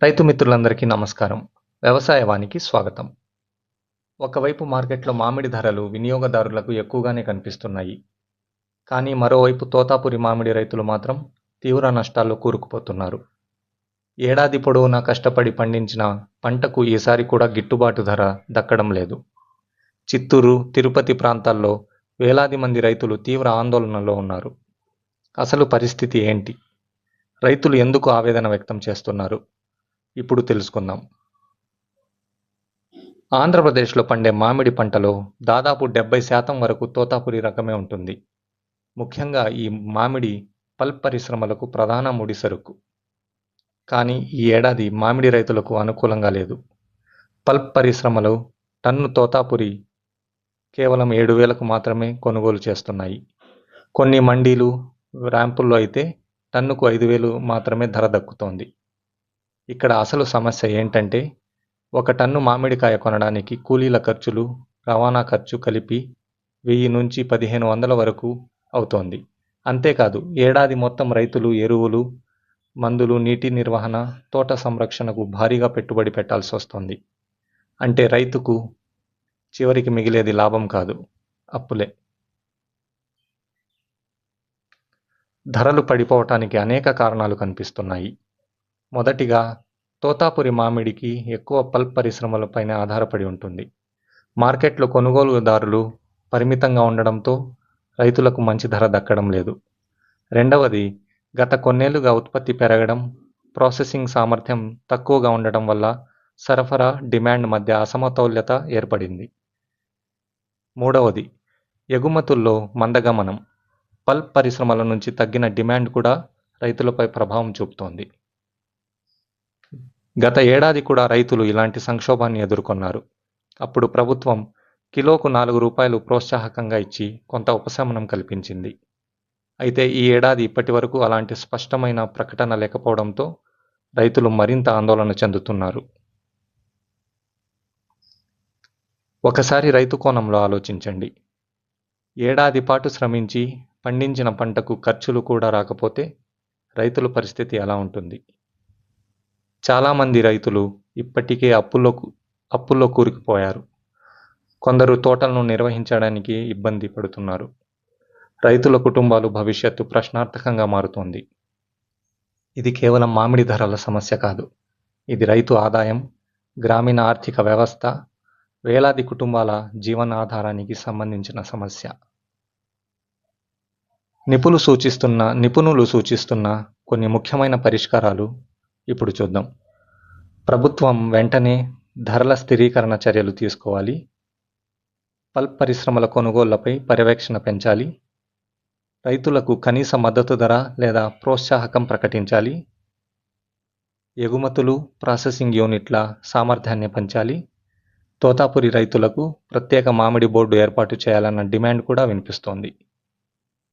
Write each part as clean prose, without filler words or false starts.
రైతు మిత్రులందరికీ నమస్కారం. వ్యవసాయ వానికి స్వాగతం. ఒకవైపు మార్కెట్లో మామిడి ధరలు వినియోగదారులకు ఎక్కువగానే కనిపిస్తున్నాయి. కానీ మరోవైపు తోతాపురి మామిడి రైతులు మాత్రం తీవ్ర నష్టాల్లో కూరుకుపోతున్నారు. ఏడాది పొడవునా కష్టపడి పండించిన పంటకు ఈసారి కూడా గిట్టుబాటు ధర దక్కడం లేదు. చిత్తూరు, తిరుపతి ప్రాంతాల్లో వేలాది మంది రైతులు తీవ్ర ఆందోళనలో ఉన్నారు. అసలు పరిస్థితి ఏంటి? రైతులు ఎందుకు ఆవేదన వ్యక్తం చేస్తున్నారు? ఇప్పుడు తెలుసుకుందాం. ఆంధ్రప్రదేశ్లో పండే మామిడి పంటలో దాదాపు 70% వరకు తోతాపురి రకమే ఉంటుంది. ముఖ్యంగా ఈ మామిడి పల్ప్ పరిశ్రమలకు ప్రధాన ముడి సరుకు. కానీ ఈ ఏడాది మామిడి రైతులకు అనుకూలంగా లేదు. పల్ప్ పరిశ్రమలు టన్ను తోతాపురి కేవలం 7,000కు మాత్రమే కొనుగోలు చేస్తున్నాయి. కొన్ని మండీలు, ర్యాంపుల్లో అయితే టన్నుకు 5,000 మాత్రమే ధర దక్కుతోంది. ఇక్కడ అసలు సమస్య ఏంటంటే, ఒక టన్ను మామిడికాయ కొనడానికి కూలీల ఖర్చులు, రవాణా ఖర్చు కలిపి 1000 నుంచి 1,500 వరకు అవుతోంది. అంతేకాదు ఏడాది మొత్తం రైతులు ఎరువులు, మందులు, నీటి నిర్వహణ, తోట సంరక్షణకు భారీగా పెట్టుబడి పెట్టాల్సి వస్తోంది. అంటే రైతుకు చివరికి మిగిలేది లాభం కాదు, అప్పులే. ధరలు పడిపోవటానికి అనేక కారణాలు కనిపిస్తున్నాయి. మొదటిగా, తోతాపురి మామిడికి ఎక్కువ పల్ప్ పరిశ్రమలపైనే ఆధారపడి ఉంటుంది. మార్కెట్లో కొనుగోలుదారులు పరిమితంగా ఉండడంతో రైతులకు మంచి ధర దక్కడం లేదు. రెండవది, గత కొన్నేళ్లుగా ఉత్పత్తి పెరగడం, ప్రాసెసింగ్ సామర్థ్యం తక్కువగా ఉండటం వల్ల సరఫరా, డిమాండ్ మధ్య అసమతౌల్యత ఏర్పడింది. మూడవది, ఎగుమతుల్లో మందగమనం. పల్ప్ పరిశ్రమల నుంచి తగ్గిన డిమాండ్ కూడా రైతులపై ప్రభావం చూపుతోంది. గత ఏడాది కూడా రైతులు ఇలాంటి సంక్షోభాన్ని ఎదుర్కొన్నారు. అప్పుడు ప్రభుత్వం కిలోకు ₹4 ప్రోత్సాహకంగా ఇచ్చి కొంత ఉపశమనం కల్పించింది. అయితే ఈ ఏడాది ఇప్పటి వరకు అలాంటి స్పష్టమైన ప్రకటన లేకపోవడంతో రైతులు మరింత ఆందోళన చెందుతున్నారు. ఒకసారి రైతు కోణంలో ఆలోచించండి. ఏడాది పాటు శ్రమించి పండించిన పంటకు ఖర్చులు కూడా రాకపోతే రైతుల పరిస్థితి ఎలా ఉంటుంది? చాలామంది రైతులు ఇప్పటికే అప్పుల్లో కూరుకుపోయారు. కొందరు తోటలను నిర్వహించడానికి ఇబ్బంది పడుతున్నారు. రైతుల కుటుంబాలు భవిష్యత్తు ప్రశ్నార్థకంగా మారుతోంది. ఇది కేవలం మామిడి ధరల సమస్య కాదు. ఇది రైతు ఆదాయం, గ్రామీణ ఆర్థిక వ్యవస్థ, వేలాది కుటుంబాల జీవనాధారానికి సంబంధించిన సమస్య. నిపుణులు సూచిస్తున్న కొన్ని ముఖ్యమైన పరిష్కారాలు ఇప్పుడు చూద్దాం. ప్రభుత్వం వెంటనే ధరల స్థిరీకరణ చర్యలు తీసుకోవాలి. పల్ప్ పరిశ్రమల కొనుగోళ్లపై పర్యవేక్షణ పెంచాలి. రైతులకు కనీస మద్దతు ధర లేదా ప్రోత్సాహకం ప్రకటించాలి. ఎగుమతులు, ప్రాసెసింగ్ యూనిట్ల సామర్థ్యాన్ని పెంచాలి. తోతాపురి రైతులకు ప్రత్యేక మామిడి బోర్డు ఏర్పాటు చేయాలన్న డిమాండ్ కూడా వినిపిస్తోంది.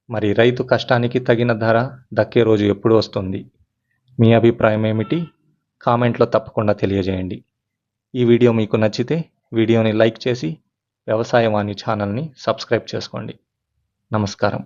మరి రైతు కష్టానికి తగిన ధర దక్కే రోజు ఎప్పుడు వస్తుంది? మీ అభిప్రాయం ఏమిటి? కామెంట్లో తప్పకుండా తెలియజేయండి. ఈ వీడియో మీకు నచ్చితే వీడియోని లైక్ చేసి వ్యవసాయ వాణి ఛానల్ని సబ్స్క్రైబ్ చేసుకోండి. నమస్కారం.